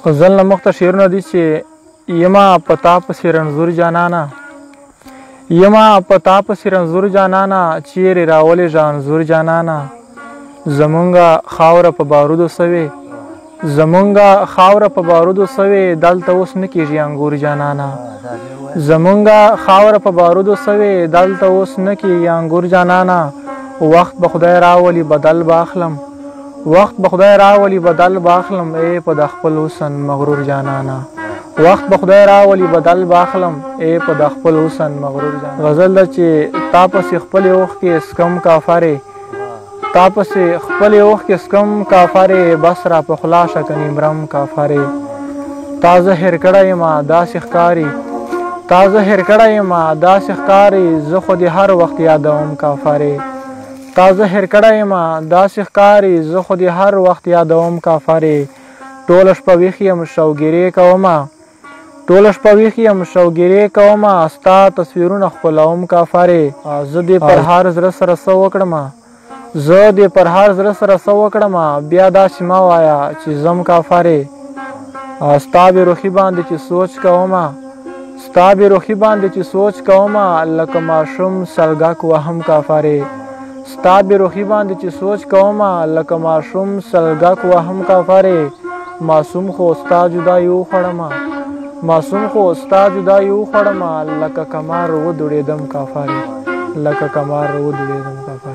غزل نه مخته شعرونه دي چې یما په تا پسې رنځور جانانه یما په تا پسې رنځور جانانه چیرې راولېږه انځور جانانه زمونږه خاوره په بارودو سوې زمونږه خاوره په بارودو سوې دلته اوس نه کېږي انګور جانانه زمونږه خاوره په بارودو سوې دلته اوس نه کېږي انګور جانانه وخت به خدای راولي بدل به اخلم وقت به خدای راولي بدل به اخلم ای په د خپل حسن مغرور جانانه وقت به خدای راولي بدل به اخلم ای په د خپل حسن مغرور جانانه غزل ده چې تا پسې خپلې اوښکې سکم کافرې تا پسې خپلې اوښکې سکم کافرې بس را په خلا شه که نیمرم کافرې تا زه هېر کړی یمه داسې ښکاري تا زه هېر کړی یمه داسې ښکاري زه خو دې هر وخت یادوم کافرې تا زه هېر کړی یمه داسې ښکاري زه خو دې هر وخت یادوم کافرې ټوله شپه ویښ یم شوګیرې کومه ټوله شپه ویښ یم شوګیرې کومه ستا تصویرونه ښکلوم کافرې زه دې پر هر زړه سره څه وکړمه زه دې پر هر زړه سره څه وکړمه بیا داسې مه وایه چې ځم کافرې ستا بېروخي باندې چې سوچ کومه ستا بېروخي باندې چې سوچ کومه لکه ماشوم سلګک وهم کافرې ستا بېروخي باندې چې سوچ کومه لکه ماشوم سلګک وهم کافرې معصوم خو ستا جدایي وخوړمه معصوم خو ستا جدایي وخوړمه لکه کمار ودوړېدم کافرې لکه کمار ودوړېدم کافرې